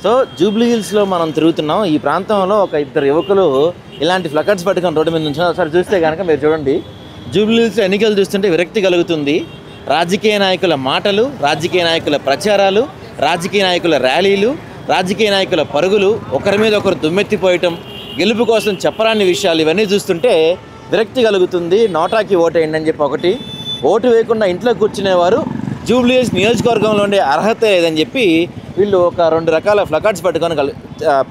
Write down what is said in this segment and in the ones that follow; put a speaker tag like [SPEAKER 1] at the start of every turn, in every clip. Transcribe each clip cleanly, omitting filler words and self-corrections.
[SPEAKER 1] So Jubilee హిల్స్లో మనం తిరుగుతున్నాం. ఈ ప్రాంతంలో ఒక ఇద్దరు యువకులు ఇలాంటి ఫ్లకర్స్ పట్టుకొని రోడ్డు మీద నుంచి ఒకసారి చూస్తే కనుక మీరు చూడండి, జూబ్లీ హిల్స్లో ఎన్నికలు చూస్తుంటే విరక్తి కలుగుతుంది. రాజకీయ నాయకుల మాటలు, రాజకీయ నాయకుల ప్రచారాలు, రాజకీయ నాయకుల ర్యాలీలు, రాజకీయ నాయకుల పరుగులు, ఒకరి మీద ఒకరు దుమ్మెత్తిపోయటం, గెలుపు కోసం చెప్పరాని విషయాలు, ఇవన్నీ చూస్తుంటే విరక్తి కలుగుతుంది. నోటాకి ఓటేయండి అని చెప్పి ఒకటి, ఓటు వేయకుండా ఇంట్లో కూర్చునేవారు జూబ్లీ హిల్స్ నియోజకవర్గంలో ఉండే అర్హత లేదని చెప్పి వీళ్ళు ఒక 2 రకాల ఫ్లకర్స్ పట్టుకొని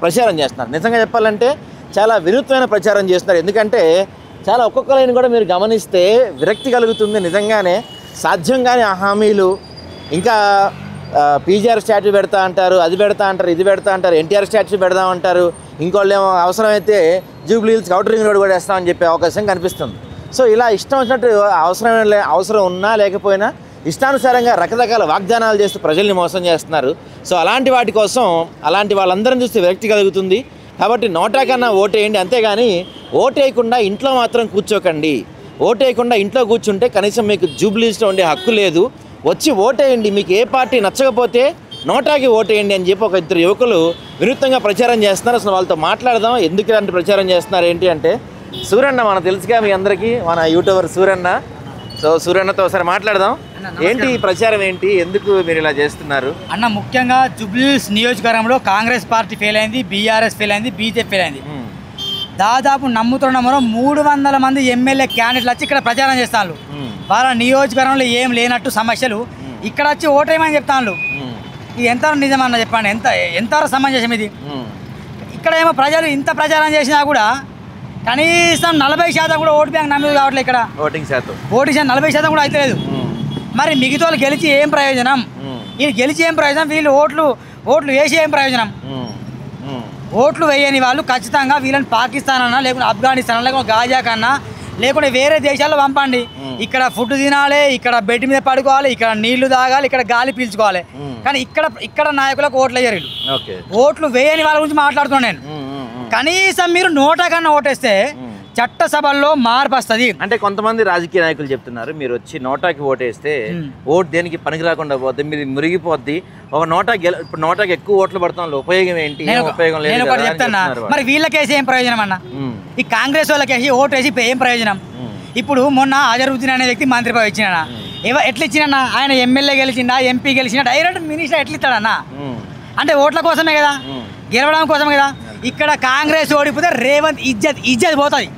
[SPEAKER 1] ప్రచారం చేస్తున్నారు. నిజంగా చెప్పాలంటే చాలా వినూత్నమైన ప్రచారం చేస్తున్నారు. ఎందుకంటే చాలా ఒక్కొక్కరిని కూడా మీరు గమనిస్తే విరక్తి కలుగుతుంది. నిజంగానే సాధ్యంగానే ఆ హామీలు, ఇంకా పీజీఆర్ స్టాచ్యూ పెడతా అంటారు, అది పెడతా అంటారు, ఇది పెడతా అంటారు, ఎన్టీఆర్ స్టాచ్యూ పెడదామంటారు, ఇంకోళ్ళు ఏమో అవసరమైతే Jubilee hills outer ring road కూడా వేస్తామని చెప్పే అవకాశం కనిపిస్తుంది. సో ఇలా ఇష్టం వచ్చినట్టు అవసరం ఉన్నా లేకపోయినా ఇష్టానుసారంగా రకరకాల వాగ్దానాలు చేస్తూ ప్రజల్ని మోసం చేస్తున్నారు. సో అలాంటి వాటి కోసం అలాంటి వాళ్ళందరం చూస్తే విరక్తి కలుగుతుంది. కాబట్టి నోటా కన్నా ఓటేయండి, అంతేగాని ఓటేయకుండా ఇంట్లో మాత్రం కూర్చోకండి. ఓటేయకుండా ఇంట్లో కూర్చుంటే కనీసం మీకు జూబ్లీ హిల్స్లో ఉండే హక్కు లేదు. వచ్చి ఓటేయండి, మీకు ఏ పార్టీ నచ్చకపోతే నోటాకి ఓటేయండి అని చెప్పి ఒక ఇద్దరు యువకులు వినూత్నంగా ప్రచారం చేస్తున్నారు. అసలు వాళ్ళతో మాట్లాడదాం, ఎందుకు ఇలాంటి ప్రచారం చేస్తున్నారు ఏంటి అంటే. సూరన్న మనకు తెలుసుగా మీ అందరికీ, మన యూట్యూబర్ సూరన్న. సో సూరన్నతో ఒకసారి మాట్లాడదాం. ఏంటి ఈ ప్రచారం, ఏంటి, ఎందుకు మీరు ఇలా చేస్తున్నారు
[SPEAKER 2] అన్న? ముఖ్యంగా జూబ్లీ హిల్స్ నియోజకవర్గంలో కాంగ్రెస్ పార్టీ ఫెయిల్ అయింది, బీఆర్ఎస్ ఫెయిల్ అయింది, బీజేపీ ఫెయిల్ అయింది. దాదాపు నమ్ముతున్న 300 మంది ఎమ్మెల్యే క్యాండిడేట్లు వచ్చి ఇక్కడ ప్రచారం చేస్తాను. వాళ్ళ నియోజకవర్గంలో ఏం లేనట్టు సమస్యలు ఇక్కడ వచ్చి ఓటేయమని చెప్తాను. ఇది ఎంత నిజమన్నా చెప్పండి, ఎంతవరకు సమంజసం ఇది? ఇక్కడ ఏమో ప్రజలు ఇంత ప్రచారం చేసినా కూడా కనీసం 40% కూడా ఓటు బ్యాంక్ నమ్మేది కావట్లేదు. ఇక్కడ ఓటింగ్ శాతం 40% కూడా అయితే లేదు. మరి మిగతా వాళ్ళు గెలిచి ఏం ప్రయోజనం? వీళ్ళు గెలిచి ఏం ప్రయోజనం? వీళ్ళు ఓట్లు వేసి ఏం ప్రయోజనం? ఓట్లు వేయని వాళ్ళు ఖచ్చితంగా వీళ్ళని పాకిస్తాన్ అన్నా, లేకుంటే ఆఫ్ఘనిస్తాన్ అన్నా, లేకుంటే గాజా కన్నా, లేకుంటే వేరే దేశాల్లో పంపండి. ఇక్కడ ఫుడ్ తినాలి, ఇక్కడ బెడ్ మీద పడుకోవాలి, ఇక్కడ నీళ్లు తాగాలి, ఇక్కడ గాలి పీల్చుకోవాలి. కానీ ఇక్కడ నాయకులకు ఓట్లు వేయరు. ఓట్లు వేయని వాళ్ళ గురించి మాట్లాడుతున్నాను నేను. కనీసం మీరు నోటా కన్నా ఓటేస్తే చట్టసభల్లో మార్పు వస్తుంది.
[SPEAKER 1] అంటే కొంతమంది రాజకీయ నాయకులు చెప్తున్నారు, మీరు వచ్చి నోటాకి ఓటేస్తే ఓటు దేనికి పనికి రాకుండా పోద్ది, మీరు మురిగిపోద్ది. ఒక ఇప్పుడు నోటాకి ఎక్కువ ఓట్లు పడుతున్న ఉపయోగం ఏంటి? ఉపయోగం లేదు.
[SPEAKER 2] చెప్తాను, మరి వీళ్ళకేసి ఏం ప్రయోజనం అన్న? ఈ కాంగ్రెస్ వాళ్ళకేసి ఓటు వేసి ఏం ప్రయోజనం? ఇప్పుడు మొన్న అజరుద్దీన్ అనే వ్యక్తి మంత్రి పదవి ఇచ్చినా, ఎట్లా ఇచ్చినా? ఆయన ఎమ్మెల్యే గెలిచిందా, ఎంపీ గెలిచినా, డైరెక్ట్ మినిస్టర్ ఎట్లా ఇస్తాడన్నా? అంటే ఓట్ల కోసమే కదా, గెలవడం కోసమే కదా. ఇక్కడ కాంగ్రెస్ ఓడిపోతే రేవంత్ ఇజ్జత్ పోతుంది,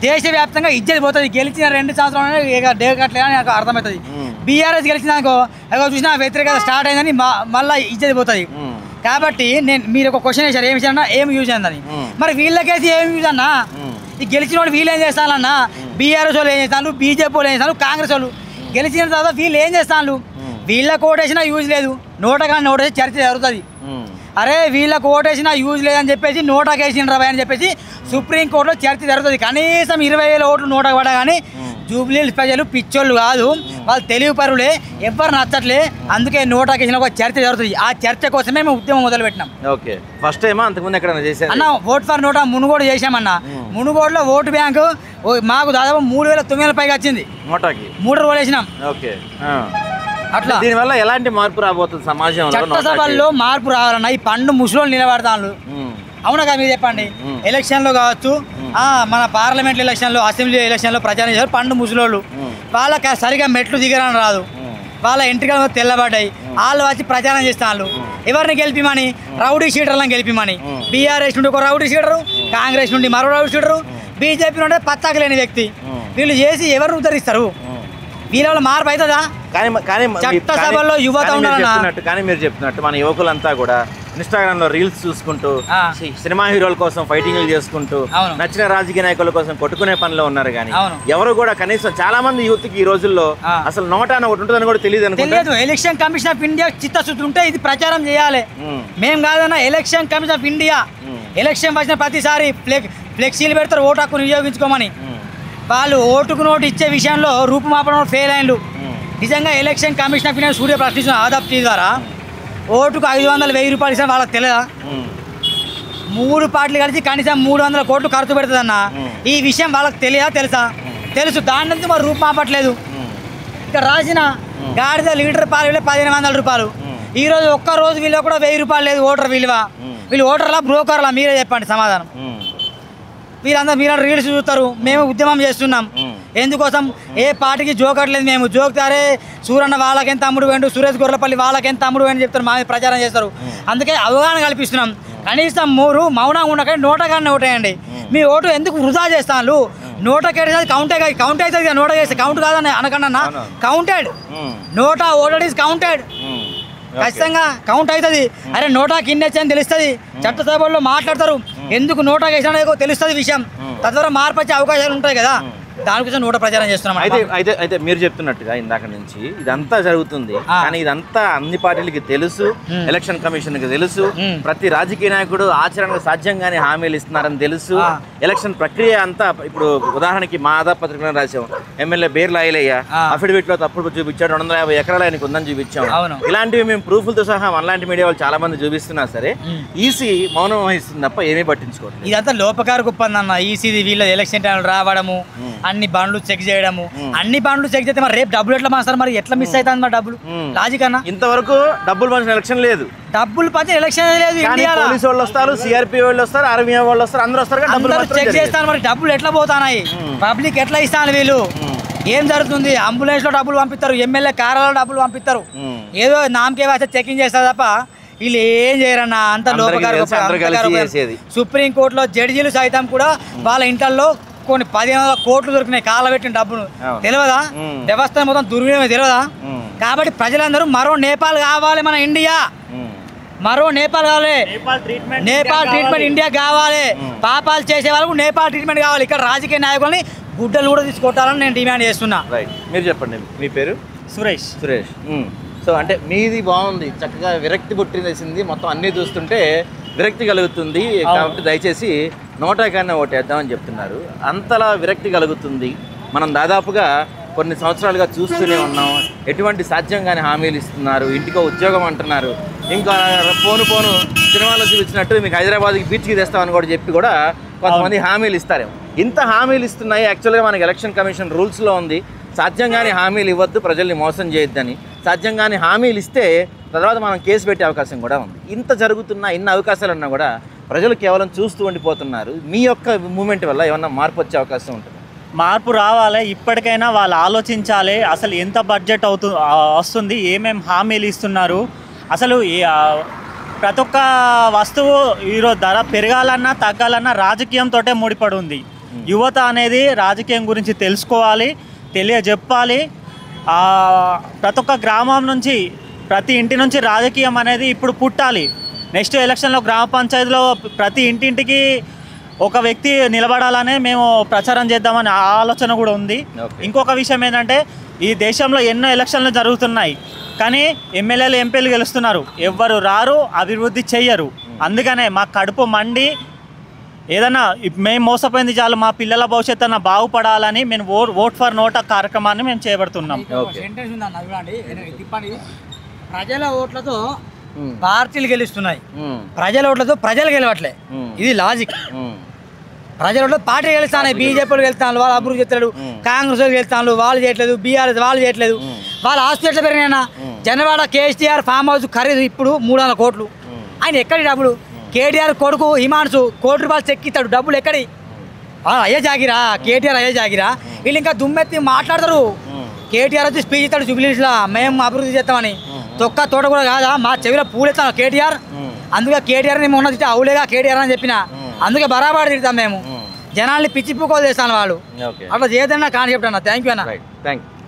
[SPEAKER 2] దేశవ్యాప్తంగా ఇజ్జత్ పోతుంది. గెలిచిన 2 సంవత్సరాలు డేకట్లేదని నాకు అర్థమవుతుంది. బీఆర్ఎస్ గెలిచినాకో చూసినా వ్యతిరేకత స్టార్ట్ అయిందని మళ్ళీ ఇజ్జత్ పోతుంది. కాబట్టి మీరు ఒక క్వశ్చన్ వేసారు, ఏమి విషయాలన్నా ఏం యూజ్ అయిందని. మరి వీళ్ళకేసి ఏం యూజ్ అన్నా? ఈ గెలిచిన వాళ్ళు వీళ్ళు ఏం చేస్తానన్నా? బీఆర్ఎస్ వాళ్ళు ఏం చేస్తాను, బీజేపీ వాళ్ళు ఏం చేస్తాను, కాంగ్రెస్ వాళ్ళు గెలిచిన తర్వాత వీళ్ళు ఏం చేస్తాను? వీళ్ళకి ఓటేసినా యూజ్ లేదు, నోటగానే ఓటేసి చర్చ జరుగుతుంది. అరే వీళ్ళకి ఓటేసినా యూజ్ లేదని చెప్పేసి నోటాకి వేసిన రాబాయ్ అని చెప్పేసి సుప్రీంకోర్టులో చర్చ జరుగుతుంది. కనీసం 20,000 ఓట్లు నోటకు పడా కానీ జూబ్లీ హిల్స్ ప్రజలు పిచ్చోళ్ళు కాదు, వాళ్ళు తెలివి పరులే, ఎవ్వరు నచ్చట్లే. అందుకే నోటాకి వేసిన ఒక చర్చ జరుగుతుంది. ఆ చర్చ కోసమే మేము ఉద్యమం మొదలు పెట్టినాం.
[SPEAKER 1] ఓకే, ఫస్ట్ టైం అంతకుముందు ఎక్కడ చేశారు
[SPEAKER 2] అన్న? ఓట్ ఫర్ నోటా మునుగోడు చేసామన్న. మునుగోడులో ఓటు బ్యాంకు మాకు దాదాపు 3,900 పైగా వచ్చింది. నోటాకి 3 రోజులు వేసినాం.
[SPEAKER 1] ఓకే, అట్లా దీనివల్ల ఎలాంటి మార్పు రాబోతుంది సమాజంలో?
[SPEAKER 2] చట్టసభల్లో మార్పు రావాలన్నా ఈ పండు ముసలోళ్ళు నిలబడతాను. అవునా కదా, మీరు చెప్పండి. ఎలక్షన్లో కావచ్చు, మన పార్లమెంట్ ఎలక్షన్లో, అసెంబ్లీ ఎలక్షన్లో ప్రచారం చేశారు పండు ముసలోళ్ళు. వాళ్ళకి సరిగా మెట్లు దిగరని రాదు, వాళ్ళ ఎంట్రికలు తెల్లబడ్డాయి. వాళ్ళు వచ్చి ప్రచారం చేస్తాను ఎవరిని గెలిపిమని, రౌడీ షీటర్లను గెలిపిమని. బీఆర్ఎస్ నుండి ఒక రౌడీ షీటరు, కాంగ్రెస్ నుండి మరో రౌడీ షీటరు, బీజేపీ నుండి పత్తాకు లేని వ్యక్తి. వీళ్ళు చేసి ఎవరు ఉద్ధరిస్తారు? వీళ్ళ మార్పు అవుతుందా?
[SPEAKER 1] కానీ
[SPEAKER 2] చట్టసభల్లో యువత
[SPEAKER 1] ఉన్నట్టు, కానీ మీరు చెప్తున్నట్టు మన యువకులంతా కూడా ఇన్స్టాగ్రామ్ లో రీల్స్ చూసుకుంటూ, సినిమా హీరోల కోసం ఫైటింగ్లు చేసుకుంటూ, నచ్చిన రాజకీయ నాయకుల కోసం కొట్టుకునే పనిలో ఉన్నారు. కానీ ఎవరు కూడా కనీసం చాలా మంది యూత్ కి ఈ రోజుల్లో అసలు నోటా ఒకటి ఉంటుందని కూడా తెలియదు అనుకుంటా.
[SPEAKER 2] ఎలక్షన్ కమిషన్ ఆఫ్ ఇండియా చిత్తశుద్ధి ఉంటే ఇది ప్రచారం చేయాలి. మేము కాదన్నా, election commission of India election వచ్చిన ప్రతిసారి ఫ్లెక్సీలు పెడతారు ఓటు హక్కును వినియోగించుకోమని. వాళ్ళు ఓటుకు నోటు ఇచ్చే విషయంలో రూపుమాపడం ఫెయిల్ అయ్యిండు. నిజంగా ఎలక్షన్ కమిషన్ ఆఫ్ ఇండియా సూర్య ప్రశ్నించిన ఆదాప్తి ద్వారా ఓటుకు 500-1000 రూపాయలు ఇస్తాను వాళ్ళకి తెలియదా? 3 పార్టీలు కలిసి కనీసం 300 కోట్లు ఖర్చు పెడుతుందన్న. ఈ విషయం వాళ్ళకి తెలుసా? తెలుసు. దాని నుంచి మరి రూపుమాపట్లేదు. ఇక్కడ రాసిన గాడిద లీటర్ పాలు 1,500 రూపాయలు, ఈరోజు ఒక్క రోజు విలువ కూడా 1000 రూపాయలు లేదు ఓటర్ విలువ. వీళ్ళు ఓటర్లా బ్రోకర్లా మీరే చెప్పండి సమాధానం. వీళ్ళందరూ మీరు రీల్స్ చూస్తారు, మేము ఉద్యమం చేస్తున్నాం ఎందుకోసం? ఏ పార్టీకి జోకట్లేదు మేము. జోకుతారే సూరన్న వాళ్ళకేం తమ్ముడు వేండు, సురేష్ గొర్రెపల్లి వాళ్ళకేం తమ్ముడు వేండు చెప్తారు, మా మీద ప్రచారం చేస్తారు. అందుకే అవగాహన కల్పిస్తున్నాం. కనీసం మూరు మౌనంగా ఉండకండి, నోటగానే ఓటేయండి. మీ ఓటు ఎందుకు వృధా చేస్తాను? నోటకేసేది కౌంట్ అవుతుంది కదా, నోట చేస్తే కౌంట్ కాదని అనకన్నా counted. NOTA voted is counted, ఖచ్చితంగా కౌంట్ అవుతుంది. అరే నోటాకి ఇన్ని వచ్చని తెలుస్తుంది, చట్టసభల్లో మాట్లాడతారు, ఎందుకు నోటా వేసినా తెలుస్తుంది విషయం. తద్వారా మార్పు వచ్చే అవకాశాలు ఉంటాయి కదా, దానికోసం నోట ప్రచారం చేస్తున్నాం.
[SPEAKER 1] అయితే మీరు చెప్తున్నట్టుగా ఇందాక నుంచి ఇదంతా జరుగుతుంది, కానీ ఇదంతా అన్ని పార్టీలకి తెలుసు, ఎలక్షన్ కమిషన్ కి తెలుసు, ప్రతి రాజకీయ నాయకుడు ఆచరణకు సాధ్యంగానే హామీలు ఇస్తున్నారని తెలుసు. ఎలక్షన్ ప్రక్రియ అంతా ఇప్పుడు ఉదాహరణకి మా ఆధార్ పత్రికలో రాసాం, ఎమ్మెల్యే బేర్ల ఐలయ్య అఫిడవిట్ లో తప్పుడు చూపించాడు, 250 ఎకరాలు ఆయనకు ఉందని చూపించాం. ఇలాంటివి మేము ప్రూఫ్లతో సహా మనలాంటి మీడియా వాళ్ళు చాలా మంది చూపిస్తున్నా సరే ఈసీ మౌనం వహిస్తుంది తప్ప ఏమీ పట్టించుకోవట్లేదు.
[SPEAKER 2] ఇదంతా లోపకార కుప్పందన్న. ఈసీ వీళ్ళ ఎలక్షన్ టైం రావడము, అన్ని బండ్లు చెక్ చేయడము, అన్ని బండ్లు చెక్ చేస్తే మరి రేపు డబ్బులు ఎట్లా మాస్తారు? మరి ఎట్లా మిస్ అవుతుంది మరి డబ్బులు? లాజిక్ అన్న,
[SPEAKER 1] ఇంతవరకు డబ్బులు పంచిన ఎలక్షన్ లేదు,
[SPEAKER 2] డబ్బులు పంచిన ఎలక్షన్ లేదు.
[SPEAKER 1] పోలీసు వాళ్ళు వస్తారు, సిఆర్పీ వాళ్ళు వస్తారు, ఆర్మీ వాళ్ళు వస్తారు, అందరూ వస్తారు,
[SPEAKER 2] చెక్ చేస్తాను. మరి డబ్బులు ఎట్లా పోతాయి? పబ్లిక్ ఎట్లా ఇస్తాను? వీళ్ళు ఏం జరుగుతుంది? అంబులెన్స్ లో డబ్బులు పంపిస్తారు, ఎమ్మెల్యే కార్యాలయంలో డబ్బులు పంపిస్తారు, ఏదో నామకే వాస్తే చెకింగ్ చేస్తారు తప్ప వీళ్ళు ఏం చేయరన్న. అంత లోపకారు. సుప్రీంకోర్టులో జడ్జీలు సైతం కూడా వాళ్ళ ఇంట్లో కొన్ని 15,000 కోట్లు దొరికినాయి కాలబెట్టిన డబ్బును. తెలియదా? వ్యవస్థ మొత్తం దుర్వినియోగం తెలియదా? కాబట్టి ప్రజలందరూ మరో నేపాల్ కావాలి, మన ఇండియా మరో నేపాల్ కావాలి, నేపాల్ ట్రీట్మెంట్ ఇండియా కావాలి. పాపాలు చేసే వాళ్ళకు నేపాల్ ట్రీట్మెంట్ కావాలి. ఇక్కడ రాజకీయ నాయకులని గుడ్డలు కూడా తీసుకొట్టాలని నేను డిమాండ్ చేస్తున్నా.
[SPEAKER 1] మీరు చెప్పండి, మీ పేరు?
[SPEAKER 2] సురేష్.
[SPEAKER 1] సో అంటే మీది బాగుంది, చక్కగా విరక్తి పుట్టినేసింది, మొత్తం అన్నీ చూస్తుంటే విరక్తి కలుగుతుంది, కాబట్టి దయచేసి నోటాకన్నా ఓటేద్దామని చెప్తున్నారు. అంతలా విరక్తి కలుగుతుంది. మనం దాదాపుగా కొన్ని సంవత్సరాలుగా చూస్తూనే ఉన్నాం, ఎటువంటి సాధ్యంగానే హామీలు ఇస్తున్నారు, ఇంటికో ఉద్యోగం అంటున్నారు, ఇంకా పోను సినిమాలో చూపించినట్టు మీకు హైదరాబాద్కి బీచ్కి తెస్తామని కూడా చెప్పి కూడా కొంతమంది హామీలు ఇస్తారేమో. ఇంత హామీలు ఇస్తున్నాయి. యాక్చువల్గా మనకి ఎలక్షన్ కమిషన్ రూల్స్లో ఉంది, సాధ్యంగానే హామీలు ఇవ్వద్దు, ప్రజల్ని మోసం చేయొద్దని. సాధ్యంగానే హామీలు ఇస్తే తర్వాత మనం కేసు పెట్టే అవకాశం కూడా ఉంది. ఇంత జరుగుతున్నా, ఇన్ని అవకాశాలు ఉన్నా కూడా ప్రజలు కేవలం చూస్తూ ఉండిపోతున్నారు. మీ యొక్క మూమెంట్ వల్ల ఏమన్నా మార్పు వచ్చే అవకాశం ఉంటుంది?
[SPEAKER 3] మార్పు రావాలి, ఇప్పటికైనా వాళ్ళు ఆలోచించాలి. అసలు ఎంత బడ్జెట్ వస్తుంది, ఏమేమి హామీలు ఇస్తున్నారు, అసలు ప్రతి ఒక్క వస్తువు ఈరోజు ధర పెరగాలన్నా తగ్గాలన్నా రాజకీయంతో ముడిపడి ఉంది. యువత అనేది రాజకీయం గురించి తెలుసుకోవాలి, తెలియజెప్పాలి. ప్రతి ఒక్క గ్రామం నుంచి, ప్రతి ఇంటి నుంచి రాజకీయం అనేది ఇప్పుడు పుట్టాలి. నెక్స్ట్ ఎలక్షన్లో గ్రామ పంచాయతీలో ప్రతి ఇంటింటికి ఒక వ్యక్తి నిలబడాలనే మేము ప్రచారం చేద్దామని ఆలోచన కూడా ఉంది. ఇంకొక విషయం ఏంటంటే, ఈ దేశంలో ఎన్నో ఎలక్షన్లు జరుగుతున్నాయి, కానీ ఎమ్మెల్యేలు ఎంపీలు గెలుస్తున్నారు, ఎవ్వరు రారు, అభివృద్ధి చెయ్యరు. అందుకనే మా కడుపు మండి ఏదన్నా మేము మోసపోయింది చాలు, మా పిల్లల భవిష్యత్తు అన్న బాగుపడాలని మేము ఓట్ ఫర్ నోటా కార్యక్రమాన్ని మేము చేపడుతున్నాం.
[SPEAKER 2] ప్రజల ఓట్లతో పార్టీలు గెలుస్తున్నాయి, ప్రజల ఓట్లతో ప్రజలు గెలవట్లే. ఇది లాజిక్. ప్రజల ఓట్ల పార్టీ గెలుస్తాను, బీజేపీలు గెలుస్తాను, వాళ్ళు అభివృద్ధి చేస్తారు, కాంగ్రెస్ వాళ్ళు గెలుస్తాను, వాళ్ళు చేయట్లేదు, బీఆర్ఎస్ వాళ్ళు చేయట్లేదు. వాళ్ళ ఆస్తి ఎట్లా పెరిగినా? జనవాడ కేసీఆర్ ఫామ్ హౌస్ ఖరీదు ఇప్పుడు 300 కోట్లు. ఆయన ఎక్కడి డబ్బులు? కేటీఆర్ కొడుకు హిమాన్సు ₹1 కోటి చెక్ ఇస్తాడు, డబ్బులు ఎక్కడి? అయ్యే జాగిరా, కేటీఆర్ అయ్యే జాగిరా. వీళ్ళు ఇంకా దుమ్మెత్తి మాట్లాడతారు. కేటీఆర్ వచ్చి స్పీచ్ ఇస్తాడు జూబ్లీహిల్స్లో, మేము అభివృద్ధి చేస్తామని. తొక్క తోట కూడా కాదా, మా చెవిలో పూలు ఎత్తాను కేటీఆర్. అందుకే కేటీఆర్ మొన్న తిట్టా, అవులేగా కేటీఆర్ అని చెప్పిన, అందుకే బరాబర్ తిడతాం మేము. జనాల్ని పిచ్చి పూకోలు చేస్తాను వాళ్ళు. అట్లా చేయదన్నా కాన్సెప్ట్ అన్న. థ్యాంక్ యూ అన్న.